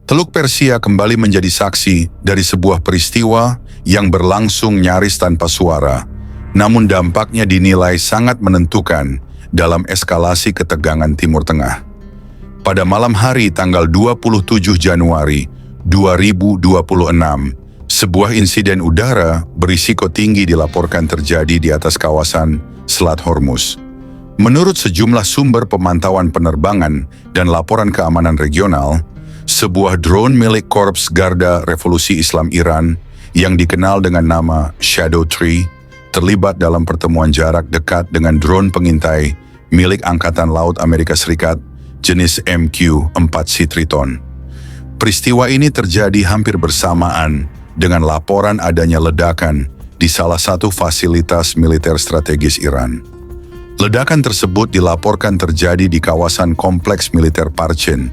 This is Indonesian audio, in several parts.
Teluk Persia kembali menjadi saksi dari sebuah peristiwa yang berlangsung nyaris tanpa suara, namun dampaknya dinilai sangat menentukan dalam eskalasi ketegangan Timur Tengah. Pada malam hari tanggal 27 Januari 2026, sebuah insiden udara berisiko tinggi dilaporkan terjadi di atas kawasan Selat Hormuz. Menurut sejumlah sumber pemantauan penerbangan dan laporan keamanan regional, sebuah drone milik Korps Garda Revolusi Islam Iran yang dikenal dengan nama Shadow Tree terlibat dalam pertemuan jarak dekat dengan drone pengintai milik Angkatan Laut Amerika Serikat jenis MQ-4C Triton. Peristiwa ini terjadi hampir bersamaan dengan laporan adanya ledakan di salah satu fasilitas militer strategis Iran. Ledakan tersebut dilaporkan terjadi di kawasan kompleks militer Parchin,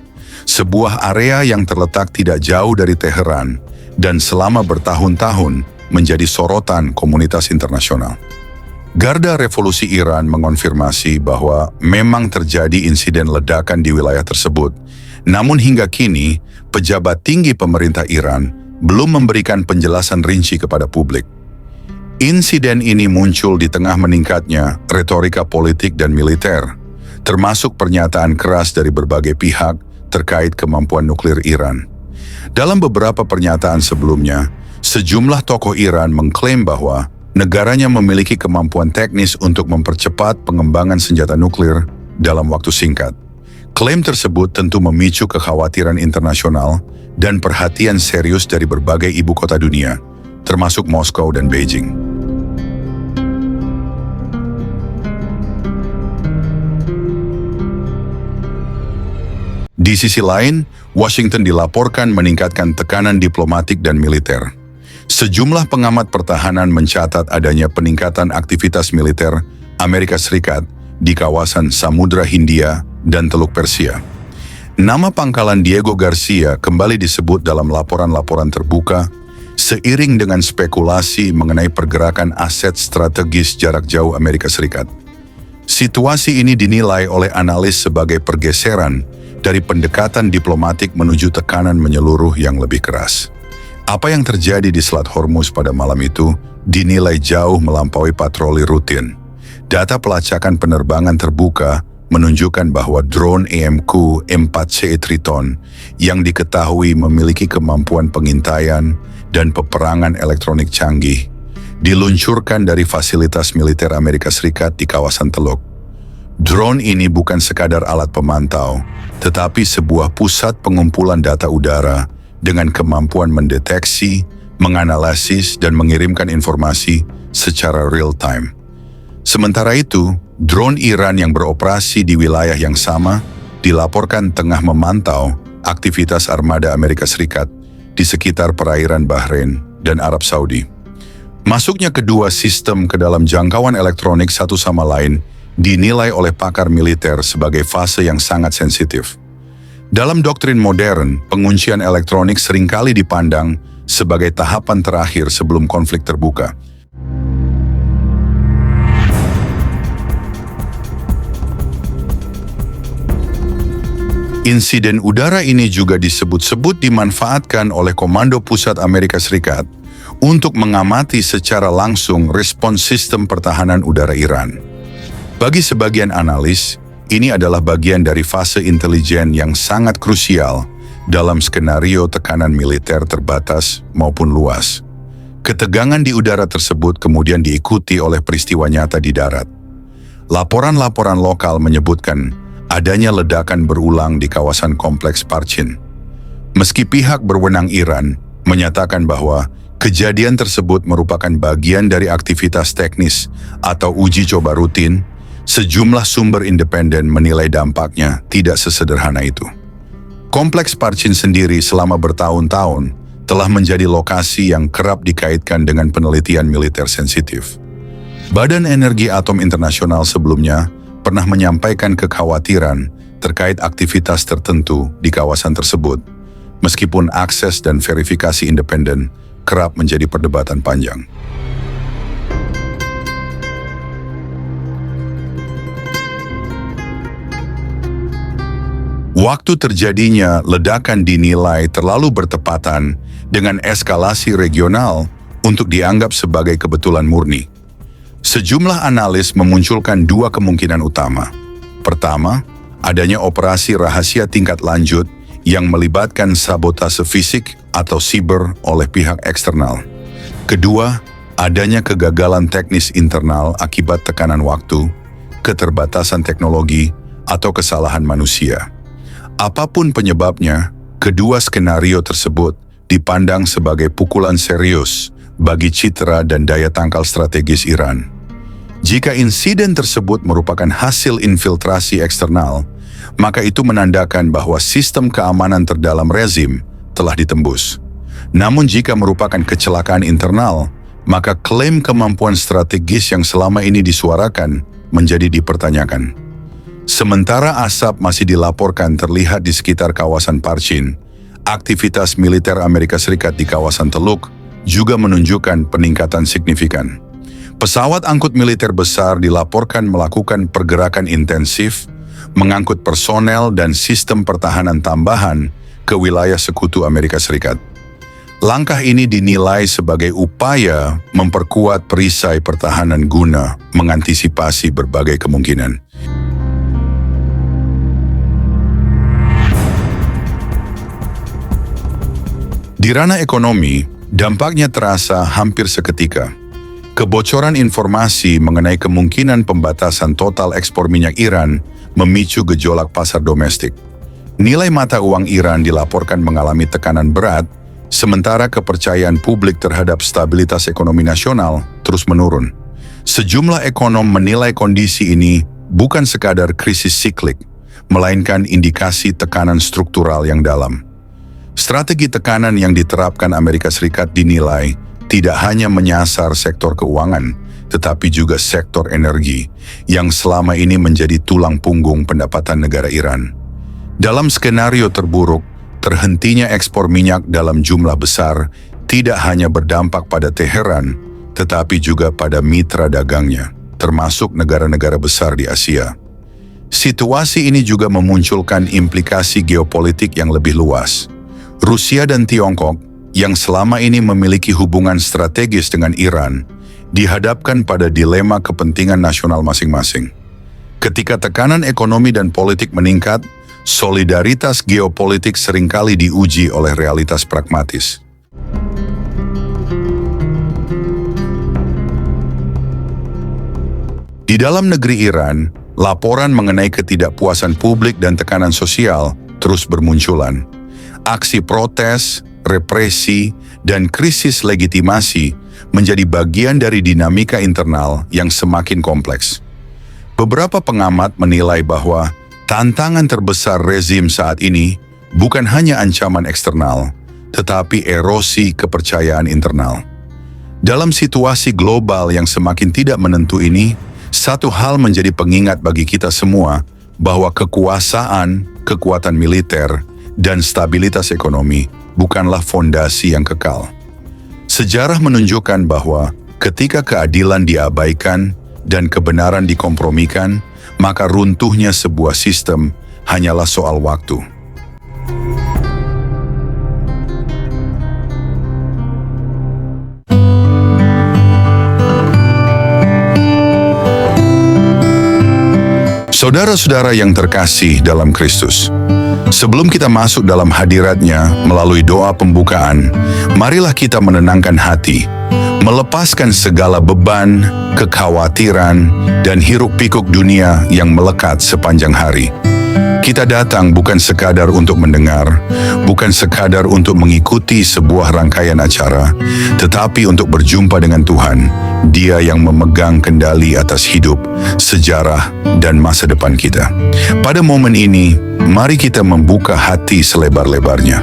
sebuah area yang terletak tidak jauh dari Teheran dan selama bertahun-tahun menjadi sorotan komunitas internasional. Garda Revolusi Iran mengonfirmasi bahwa memang terjadi insiden ledakan di wilayah tersebut, namun hingga kini pejabat tinggi pemerintah Iran belum memberikan penjelasan rinci kepada publik. Insiden ini muncul di tengah meningkatnya retorika politik dan militer, termasuk pernyataan keras dari berbagai pihak terkait kemampuan nuklir Iran. Dalam beberapa pernyataan sebelumnya, sejumlah tokoh Iran mengklaim bahwa negaranya memiliki kemampuan teknis untuk mempercepat pengembangan senjata nuklir dalam waktu singkat. Klaim tersebut tentu memicu kekhawatiran internasional dan perhatian serius dari berbagai ibu kota dunia, termasuk Moskow dan Beijing. Di sisi lain, Washington dilaporkan meningkatkan tekanan diplomatik dan militer. Sejumlah pengamat pertahanan mencatat adanya peningkatan aktivitas militer Amerika Serikat di kawasan Samudra Hindia dan Teluk Persia. Nama pangkalan Diego Garcia kembali disebut dalam laporan-laporan terbuka, seiring dengan spekulasi mengenai pergerakan aset strategis jarak jauh Amerika Serikat. Situasi ini dinilai oleh analis sebagai pergeseran dari pendekatan diplomatik menuju tekanan menyeluruh yang lebih keras. Apa yang terjadi di Selat Hormuz pada malam itu dinilai jauh melampaui patroli rutin. Data pelacakan penerbangan terbuka menunjukkan bahwa drone MQ-4C Triton yang diketahui memiliki kemampuan pengintaian dan peperangan elektronik canggih diluncurkan dari fasilitas militer Amerika Serikat di kawasan Teluk. Drone ini bukan sekadar alat pemantau, tetapi sebuah pusat pengumpulan data udara dengan kemampuan mendeteksi, menganalisis, dan mengirimkan informasi secara real-time. Sementara itu, drone Iran yang beroperasi di wilayah yang sama dilaporkan tengah memantau aktivitas armada Amerika Serikat di sekitar perairan Bahrain dan Arab Saudi. Masuknya kedua sistem ke dalam jangkauan elektronik satu sama lain dinilai oleh pakar militer sebagai fase yang sangat sensitif. Dalam doktrin modern, penguncian elektronik seringkali dipandang sebagai tahapan terakhir sebelum konflik terbuka. Insiden udara ini juga disebut-sebut dimanfaatkan oleh Komando Pusat Amerika Serikat untuk mengamati secara langsung respons sistem pertahanan udara Iran. Bagi sebagian analis, ini adalah bagian dari fase intelijen yang sangat krusial dalam skenario tekanan militer terbatas maupun luas. Ketegangan di udara tersebut kemudian diikuti oleh peristiwa nyata di darat. Laporan-laporan lokal menyebutkan adanya ledakan berulang di kawasan kompleks Parchin. Meski pihak berwenang Iran menyatakan bahwa kejadian tersebut merupakan bagian dari aktivitas teknis atau uji coba rutin, sejumlah sumber independen menilai dampaknya tidak sesederhana itu. Kompleks Parchin sendiri selama bertahun-tahun telah menjadi lokasi yang kerap dikaitkan dengan penelitian militer sensitif. Badan Energi Atom Internasional sebelumnya pernah menyampaikan kekhawatiran terkait aktivitas tertentu di kawasan tersebut, meskipun akses dan verifikasi independen kerap menjadi perdebatan panjang. Waktu terjadinya ledakan dinilai terlalu bertepatan dengan eskalasi regional untuk dianggap sebagai kebetulan murni. Sejumlah analis memunculkan dua kemungkinan utama. Pertama, adanya operasi rahasia tingkat lanjut yang melibatkan sabotase fisik atau siber oleh pihak eksternal. Kedua, adanya kegagalan teknis internal akibat tekanan waktu, keterbatasan teknologi, atau kesalahan manusia. Apapun penyebabnya, kedua skenario tersebut dipandang sebagai pukulan serius bagi citra dan daya tangkal strategis Iran. Jika insiden tersebut merupakan hasil infiltrasi eksternal, maka itu menandakan bahwa sistem keamanan terdalam rezim telah ditembus. Namun jika merupakan kecelakaan internal, maka klaim kemampuan strategis yang selama ini disuarakan menjadi dipertanyakan. Sementara asap masih dilaporkan terlihat di sekitar kawasan Parchin, aktivitas militer Amerika Serikat di kawasan Teluk juga menunjukkan peningkatan signifikan. Pesawat angkut militer besar dilaporkan melakukan pergerakan intensif, mengangkut personel dan sistem pertahanan tambahan ke wilayah sekutu Amerika Serikat. Langkah ini dinilai sebagai upaya memperkuat perisai pertahanan guna mengantisipasi berbagai kemungkinan. Di ranah ekonomi, dampaknya terasa hampir seketika. Kebocoran informasi mengenai kemungkinan pembatasan total ekspor minyak Iran memicu gejolak pasar domestik. Nilai mata uang Iran dilaporkan mengalami tekanan berat, sementara kepercayaan publik terhadap stabilitas ekonomi nasional terus menurun. Sejumlah ekonom menilai kondisi ini bukan sekadar krisis siklik, melainkan indikasi tekanan struktural yang dalam. Strategi tekanan yang diterapkan Amerika Serikat dinilai tidak hanya menyasar sektor keuangan, tetapi juga sektor energi yang selama ini menjadi tulang punggung pendapatan negara Iran. Dalam skenario terburuk, terhentinya ekspor minyak dalam jumlah besar tidak hanya berdampak pada Teheran, tetapi juga pada mitra dagangnya, termasuk negara-negara besar di Asia. Situasi ini juga memunculkan implikasi geopolitik yang lebih luas. Rusia dan Tiongkok, yang selama ini memiliki hubungan strategis dengan Iran, dihadapkan pada dilema kepentingan nasional masing-masing. Ketika tekanan ekonomi dan politik meningkat, solidaritas geopolitik seringkali diuji oleh realitas pragmatis. Di dalam negeri Iran, laporan mengenai ketidakpuasan publik dan tekanan sosial terus bermunculan. Aksi protes, represi, dan krisis legitimasi menjadi bagian dari dinamika internal yang semakin kompleks. Beberapa pengamat menilai bahwa tantangan terbesar rezim saat ini bukan hanya ancaman eksternal, tetapi erosi kepercayaan internal. Dalam situasi global yang semakin tidak menentu ini, satu hal menjadi pengingat bagi kita semua bahwa kekuasaan, kekuatan militer, dan stabilitas ekonomi bukanlah fondasi yang kekal. Sejarah menunjukkan bahwa ketika keadilan diabaikan dan kebenaran dikompromikan, maka runtuhnya sebuah sistem hanyalah soal waktu. Saudara-saudara yang terkasih dalam Kristus, sebelum kita masuk dalam hadirat-Nya melalui doa pembukaan, marilah kita menenangkan hati, melepaskan segala beban, kekhawatiran, dan hiruk-pikuk dunia yang melekat sepanjang hari. Kita datang bukan sekadar untuk mendengar, bukan sekadar untuk mengikuti sebuah rangkaian acara, tetapi untuk berjumpa dengan Tuhan, Dia yang memegang kendali atas hidup, sejarah, dan masa depan kita. Pada momen ini, mari kita membuka hati selebar-lebarnya.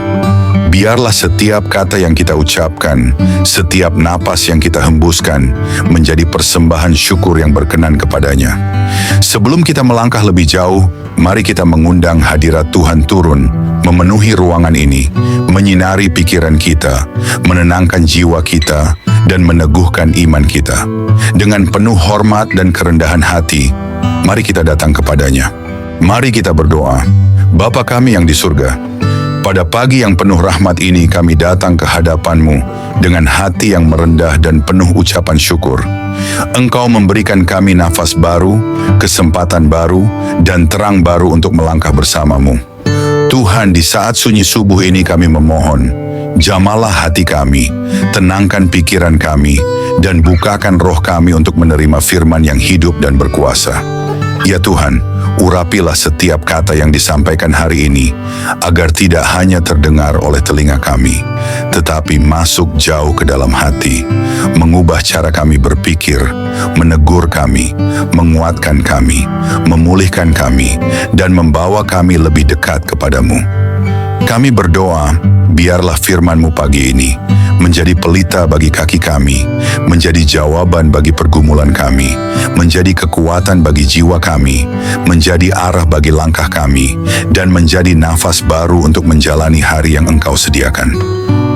Biarlah setiap kata yang kita ucapkan, setiap napas yang kita hembuskan, menjadi persembahan syukur yang berkenan kepadanya. Sebelum kita melangkah lebih jauh, mari kita mengundang hadirat Tuhan turun, memenuhi ruangan ini, menyinari pikiran kita, menenangkan jiwa kita, dan meneguhkan iman kita. Dengan penuh hormat dan kerendahan hati, mari kita datang kepadanya. Mari kita berdoa. Bapa kami yang di surga, pada pagi yang penuh rahmat ini kami datang ke hadapan-Mu dengan hati yang merendah dan penuh ucapan syukur. Engkau memberikan kami nafas baru, kesempatan baru, dan terang baru untuk melangkah bersama-Mu. Tuhan, di saat sunyi subuh ini kami memohon, jamalah hati kami, tenangkan pikiran kami, dan bukakan roh kami untuk menerima firman yang hidup dan berkuasa. Ya Tuhan, urapilah setiap kata yang disampaikan hari ini, agar tidak hanya terdengar oleh telinga kami, tetapi masuk jauh ke dalam hati, mengubah cara kami berpikir, menegur kami, menguatkan kami, memulihkan kami, dan membawa kami lebih dekat kepadamu. Kami berdoa, biarlah firman-Mu pagi ini menjadi pelita bagi kaki kami, menjadi jawaban bagi pergumulan kami, menjadi kekuatan bagi jiwa kami, menjadi arah bagi langkah kami, dan menjadi nafas baru untuk menjalani hari yang Engkau sediakan.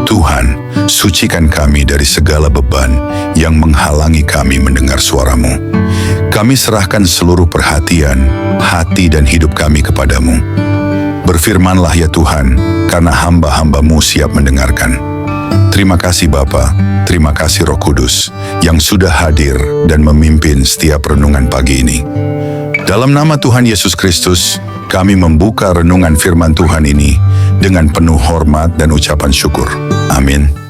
Tuhan, sucikan kami dari segala beban yang menghalangi kami mendengar suara-Mu. Kami serahkan seluruh perhatian, hati, dan hidup kami kepadamu. Berfirmanlah ya Tuhan, karena hamba-hamba-Mu siap mendengarkan. Terima kasih Bapa, terima kasih Roh Kudus yang sudah hadir dan memimpin setiap renungan pagi ini. Dalam nama Tuhan Yesus Kristus, kami membuka renungan firman Tuhan ini dengan penuh hormat dan ucapan syukur. Amin.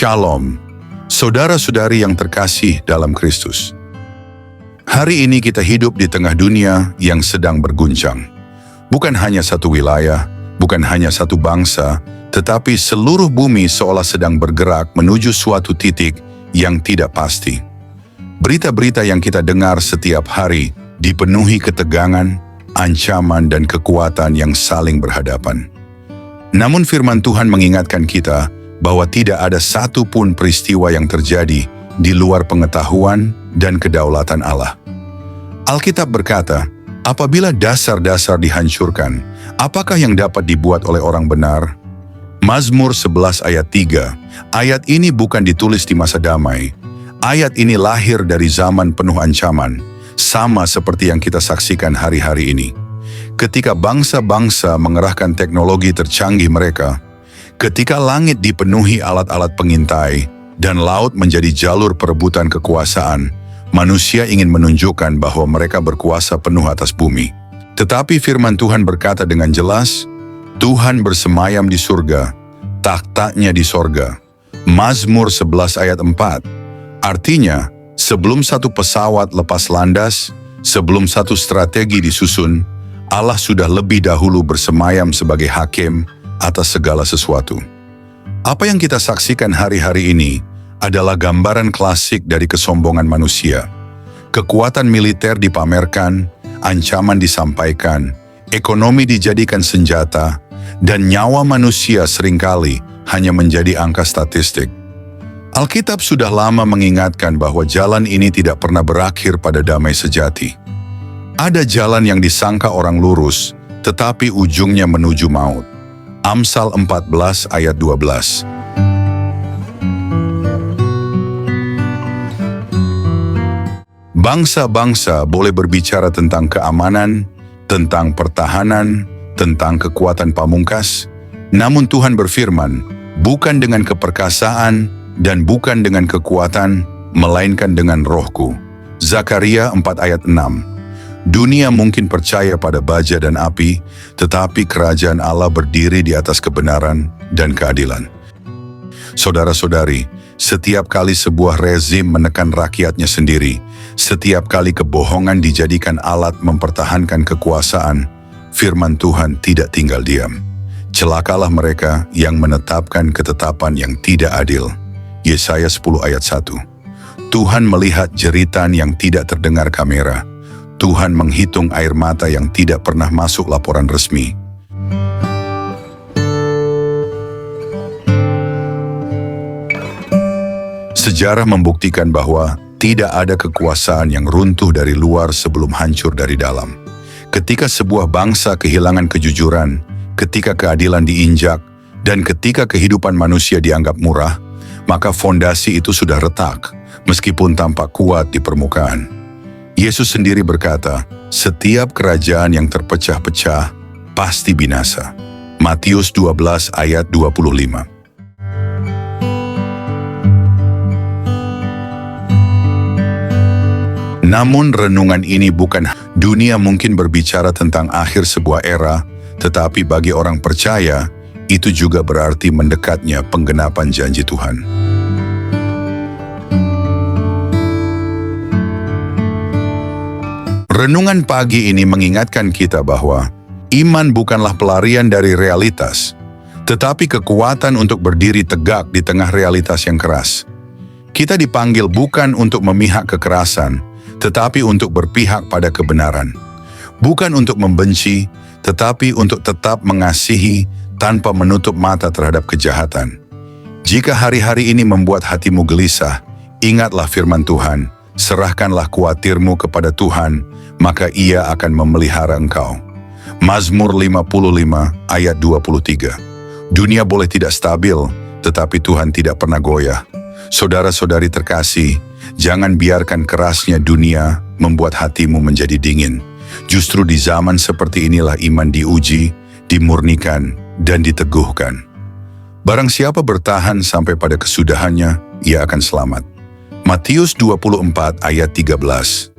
Shalom, saudara-saudari yang terkasih dalam Kristus. Hari ini kita hidup di tengah dunia yang sedang berguncang. Bukan hanya satu wilayah, bukan hanya satu bangsa, tetapi seluruh bumi seolah sedang bergerak menuju suatu titik yang tidak pasti. Berita-berita yang kita dengar setiap hari dipenuhi ketegangan, ancaman, dan kekuatan yang saling berhadapan. Namun firman Tuhan mengingatkan kita bahwa tidak ada satu pun peristiwa yang terjadi di luar pengetahuan dan kedaulatan Allah. Alkitab berkata, apabila dasar-dasar dihancurkan, apakah yang dapat dibuat oleh orang benar? Mazmur 11 ayat 3, ayat ini bukan ditulis di masa damai. Ayat ini lahir dari zaman penuh ancaman, sama seperti yang kita saksikan hari-hari ini. Ketika bangsa-bangsa mengerahkan teknologi tercanggih mereka, ketika langit dipenuhi alat-alat pengintai dan laut menjadi jalur perebutan kekuasaan, manusia ingin menunjukkan bahwa mereka berkuasa penuh atas bumi. Tetapi firman Tuhan berkata dengan jelas, Tuhan bersemayam di surga, takhta-Nya di sorga. Mazmur 11 ayat 4. Artinya, sebelum satu pesawat lepas landas, sebelum satu strategi disusun, Allah sudah lebih dahulu bersemayam sebagai hakim atas segala sesuatu. Apa yang kita saksikan hari-hari ini adalah gambaran klasik dari kesombongan manusia. Kekuatan militer dipamerkan, ancaman disampaikan, ekonomi dijadikan senjata, dan nyawa manusia seringkali hanya menjadi angka statistik. Alkitab sudah lama mengingatkan bahwa jalan ini tidak pernah berakhir pada damai sejati. Ada jalan yang disangka orang lurus, tetapi ujungnya menuju maut. Amsal 14 ayat 12. Bangsa-bangsa boleh berbicara tentang keamanan, tentang pertahanan, tentang kekuatan pamungkas, namun Tuhan berfirman, bukan dengan keperkasaan dan bukan dengan kekuatan, melainkan dengan Roh-Ku. Zakaria 4 ayat 6. Dunia mungkin percaya pada baja dan api, tetapi kerajaan Allah berdiri di atas kebenaran dan keadilan. Saudara-saudari, setiap kali sebuah rezim menekan rakyatnya sendiri, setiap kali kebohongan dijadikan alat mempertahankan kekuasaan, firman Tuhan tidak tinggal diam. Celakalah mereka yang menetapkan ketetapan yang tidak adil. Yesaya 10 ayat 1. Tuhan melihat jeritan yang tidak terdengar kamera. Tuhan menghitung air mata yang tidak pernah masuk laporan resmi. Sejarah membuktikan bahwa tidak ada kekuasaan yang runtuh dari luar sebelum hancur dari dalam. Ketika sebuah bangsa kehilangan kejujuran, ketika keadilan diinjak, dan ketika kehidupan manusia dianggap murah, maka fondasi itu sudah retak, meskipun tampak kuat di permukaan. Yesus sendiri berkata, setiap kerajaan yang terpecah-pecah pasti binasa. Matius 12 ayat 25. Namun renungan ini bukan dunia mungkin berbicara tentang akhir sebuah era, tetapi bagi orang percaya, itu juga berarti mendekatnya penggenapan janji Tuhan. Renungan pagi ini mengingatkan kita bahwa iman bukanlah pelarian dari realitas, tetapi kekuatan untuk berdiri tegak di tengah realitas yang keras. Kita dipanggil bukan untuk memihak kekerasan, tetapi untuk berpihak pada kebenaran. Bukan untuk membenci, tetapi untuk tetap mengasihi tanpa menutup mata terhadap kejahatan. Jika hari-hari ini membuat hatimu gelisah, ingatlah firman Tuhan, serahkanlah kuatirmu kepada Tuhan, maka Ia akan memelihara engkau. Mazmur 55 ayat 23. Dunia boleh tidak stabil, tetapi Tuhan tidak pernah goyah. Saudara-saudari terkasih, jangan biarkan kerasnya dunia membuat hatimu menjadi dingin. Justru di zaman seperti inilah iman diuji, dimurnikan, dan diteguhkan. Barang siapa bertahan sampai pada kesudahannya, ia akan selamat. Matius 24 ayat 13.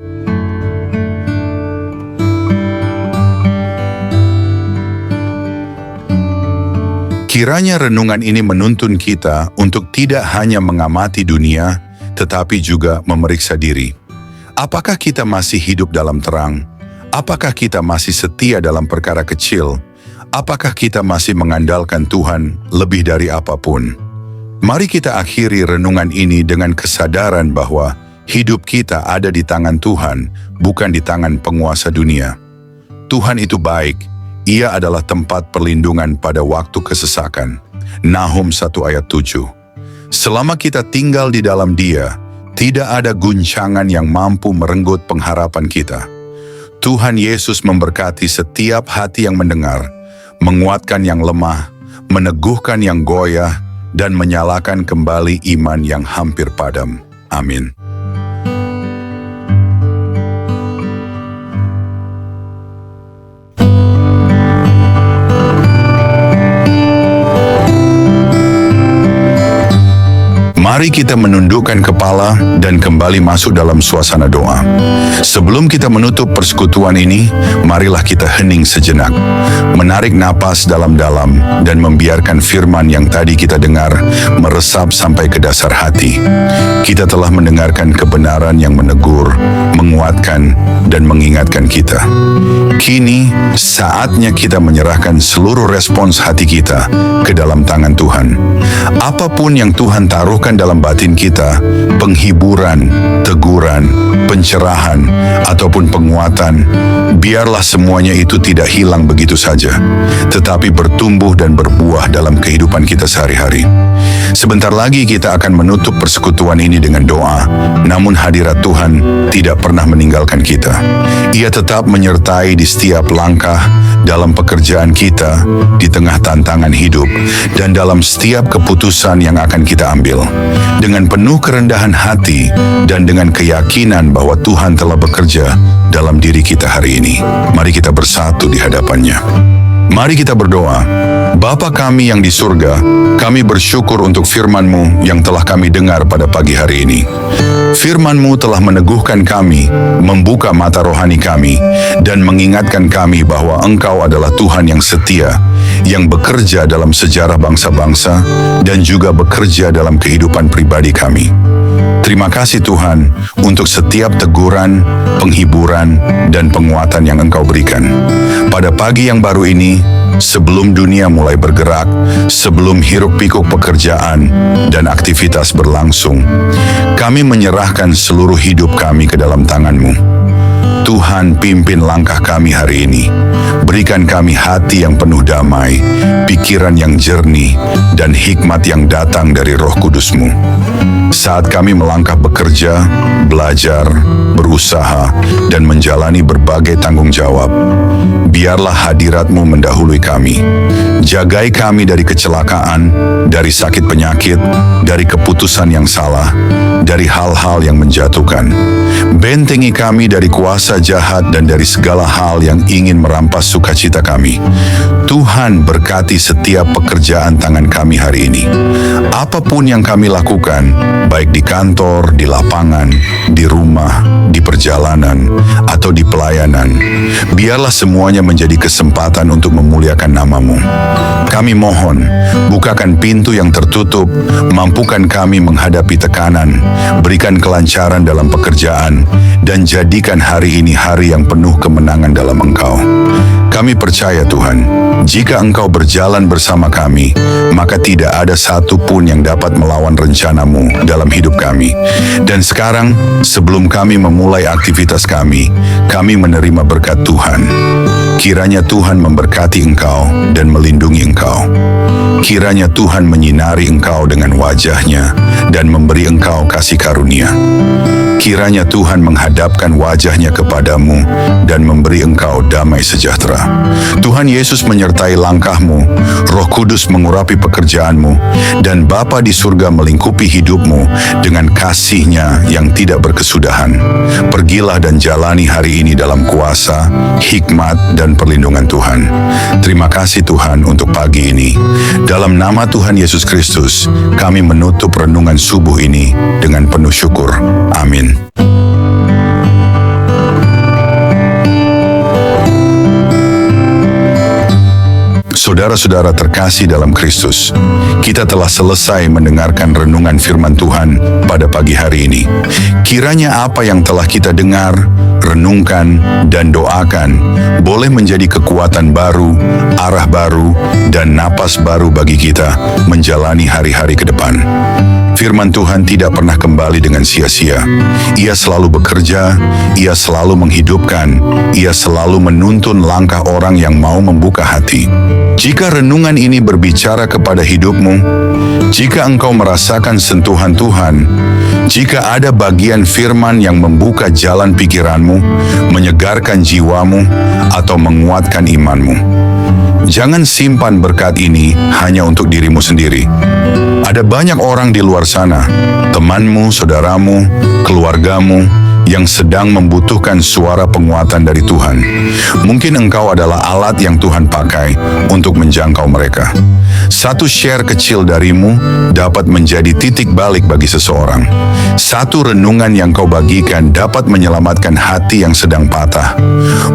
Kiranya renungan ini menuntun kita untuk tidak hanya mengamati dunia, tetapi juga memeriksa diri. Apakah kita masih hidup dalam terang? Apakah kita masih setia dalam perkara kecil? Apakah kita masih mengandalkan Tuhan lebih dari apapun? Mari kita akhiri renungan ini dengan kesadaran bahwa hidup kita ada di tangan Tuhan, bukan di tangan penguasa dunia. Tuhan itu baik. Ia adalah tempat perlindungan pada waktu kesesakan. Nahum 1 ayat 7. Selama kita tinggal di dalam Dia, tidak ada guncangan yang mampu merenggut pengharapan kita. Tuhan Yesus memberkati setiap hati yang mendengar, menguatkan yang lemah, meneguhkan yang goyah, dan menyalakan kembali iman yang hampir padam. Amin. Mari kita menundukkan kepala dan kembali masuk dalam suasana doa. Sebelum kita menutup persekutuan ini, marilah kita hening sejenak, menarik napas dalam-dalam dan membiarkan firman yang tadi kita dengar meresap sampai ke dasar hati. Kita telah mendengarkan kebenaran yang menegur, menguatkan, dan mengingatkan kita. Kini, saatnya kita menyerahkan seluruh respons hati kita ke dalam tangan Tuhan. Apapun yang Tuhan taruhkan dalam batin kita, penghiburan, teguran, pencerahan, ataupun penguatan, biarlah semuanya itu tidak hilang begitu saja, tetapi bertumbuh dan berbuah dalam kehidupan kita sehari-hari. Sebentar lagi kita akan menutup persekutuan ini dengan doa, namun hadirat Tuhan tidak pernah meninggalkan kita. Ia tetap menyertai di setiap langkah, dalam pekerjaan kita, di tengah tantangan hidup, dan dalam setiap keputusan yang akan kita ambil. Dengan penuh kerendahan hati dan dengan keyakinan bahwa Tuhan telah bekerja dalam diri kita hari ini, mari kita bersatu di hadapannya. Mari kita berdoa. Bapa kami yang di surga, kami bersyukur untuk firman-Mu yang telah kami dengar pada pagi hari ini. Firman-Mu telah meneguhkan kami, membuka mata rohani kami, dan mengingatkan kami bahwa Engkau adalah Tuhan yang setia, yang bekerja dalam sejarah bangsa-bangsa, dan juga bekerja dalam kehidupan pribadi kami. Terima kasih Tuhan untuk setiap teguran, penghiburan, dan penguatan yang Engkau berikan. Pada pagi yang baru ini, sebelum dunia mulai bergerak, sebelum hiruk-pikuk pekerjaan dan aktivitas berlangsung, kami menyerahkan seluruh hidup kami ke dalam tangan-Mu. Tuhan, pimpin langkah kami hari ini. Berikan kami hati yang penuh damai, pikiran yang jernih, dan hikmat yang datang dari Roh Kudus-Mu. Saat kami melangkah bekerja, belajar, berusaha, dan menjalani berbagai tanggung jawab, biarlah hadirat-Mu mendahului kami. Jagai kami dari kecelakaan, dari sakit penyakit, dari keputusan yang salah, dari hal-hal yang menjatuhkan. Bentengi kami dari kuasa jahat dan dari segala hal yang ingin merampas sukacita kami. Tuhan, berkati setiap pekerjaan tangan kami hari ini. Apapun yang kami lakukan, baik di kantor, di lapangan, di rumah, di perjalanan, atau di pelayanan, biarlah semuanya menjadi kesempatan untuk memuliakan nama-Mu. Kami mohon, bukakan pintu yang tertutup, mampukan kami menghadapi tekanan, berikan kelancaran dalam pekerjaan, dan jadikan hari ini hari yang penuh kemenangan dalam Engkau. Kami percaya Tuhan, jika Engkau berjalan bersama kami, maka tidak ada satu pun yang dapat melawan rencana-Mu dalam hidup kami. Dan sekarang, sebelum kami memulai aktivitas kami menerima berkat Tuhan. Kiranya Tuhan memberkati Engkau dan melindungi Engkau. Kiranya Tuhan menyinari Engkau dengan wajah-Nya dan memberi Engkau kasih karunia. Kiranya Tuhan menghadapkan wajah-Nya kepadamu dan memberi engkau damai sejahtera. Tuhan Yesus menyertai langkahmu, Roh Kudus mengurapi pekerjaanmu, dan Bapa di surga melingkupi hidupmu dengan kasih-Nya yang tidak berkesudahan. Pergilah dan jalani hari ini dalam kuasa, hikmat, dan perlindungan Tuhan. Terima kasih Tuhan untuk pagi ini. Dalam nama Tuhan Yesus Kristus, kami menutup renungan subuh ini dengan penuh syukur. Amin. Saudara-saudara terkasih dalam Kristus, kita telah selesai mendengarkan renungan firman Tuhan pada pagi hari ini. Kiranya apa yang telah kita dengar, renungkan, dan doakan boleh menjadi kekuatan baru, arah baru, dan napas baru bagi kita menjalani hari-hari ke depan. Firman Tuhan tidak pernah kembali dengan sia-sia. Ia selalu bekerja, Ia selalu menghidupkan, Ia selalu menuntun langkah orang yang mau membuka hati. Jika renungan ini berbicara kepada hidupmu, jika engkau merasakan sentuhan Tuhan, jika ada bagian firman yang membuka jalan pikiranmu, menyegarkan jiwamu, atau menguatkan imanmu, jangan simpan berkat ini hanya untuk dirimu sendiri. Ada banyak orang di luar sana, temanmu, saudaramu, keluargamu, yang sedang membutuhkan suara penguatan dari Tuhan. Mungkin engkau adalah alat yang Tuhan pakai untuk menjangkau mereka. Satu share kecil darimu dapat menjadi titik balik bagi seseorang. Satu renungan yang kau bagikan dapat menyelamatkan hati yang sedang patah,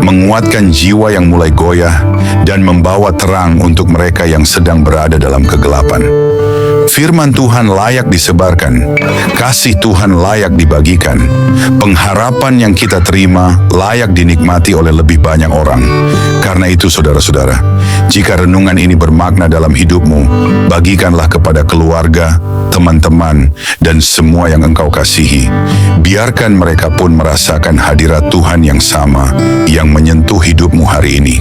menguatkan jiwa yang mulai goyah, dan membawa terang untuk mereka yang sedang berada dalam kegelapan. Firman Tuhan layak disebarkan, kasih Tuhan layak dibagikan, pengharapan yang kita terima layak dinikmati oleh lebih banyak orang. Karena itu saudara-saudara, jika renungan ini bermakna dalam hidupmu, bagikanlah kepada keluarga, teman-teman, dan semua yang engkau kasihi. Biarkan mereka pun merasakan hadirat Tuhan yang sama, yang menyentuh hidupmu hari ini.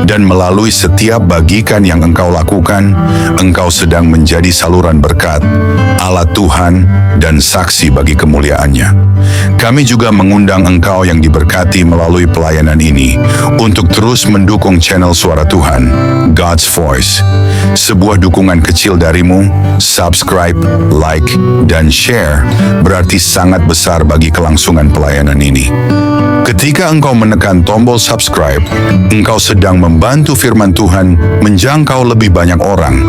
Dan melalui setiap bagikan yang engkau lakukan, engkau sedang menjadi saluran berkat, alat Tuhan, dan saksi bagi kemuliaan-Nya. Kami juga mengundang engkau yang diberkati melalui pelayanan ini untuk terus mendukung channel Suara Tuhan, God's Voice. Sebuah dukungan kecil darimu, subscribe, like, dan share, berarti sangat besar bagi kelangsungan pelayanan ini. Ketika engkau menekan tombol subscribe, engkau sedang membantu firman Tuhan menjangkau lebih banyak orang.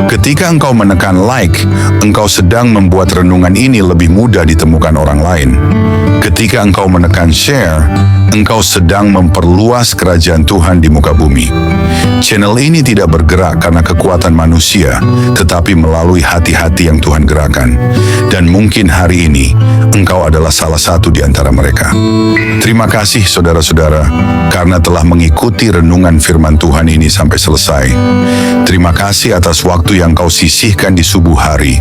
Ketika engkau menekan like, engkau sedang membuat renungan ini lebih mudah ditemukan orang lain. Ketika engkau menekan share, engkau sedang memperluas kerajaan Tuhan di muka bumi. Channel ini tidak bergerak karena kekuatan manusia, tetapi melalui hati-hati yang Tuhan gerakan. Dan mungkin hari ini, engkau adalah salah satu di antara mereka. Terima kasih saudara-saudara, karena telah mengikuti renungan firman Tuhan ini sampai selesai. Terima kasih atas waktu yang kau sisihkan di subuh hari,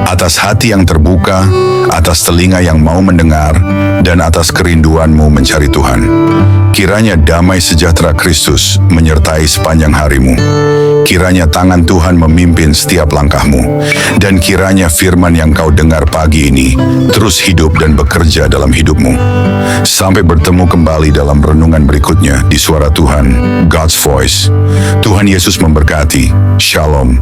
atas hati yang terbuka, atas telinga yang mau mendengar, dan atas kerinduanmu mencari Tuhan. Kiranya damai sejahtera Kristus menyertai sepanjang harimu. Kiranya tangan Tuhan memimpin setiap langkahmu. Dan kiranya firman yang kau dengar pagi ini terus hidup dan bekerja dalam hidupmu. Sampai bertemu kembali dalam renungan berikutnya di Suara Tuhan, God's Voice. Tuhan Yesus memberkati. Shalom.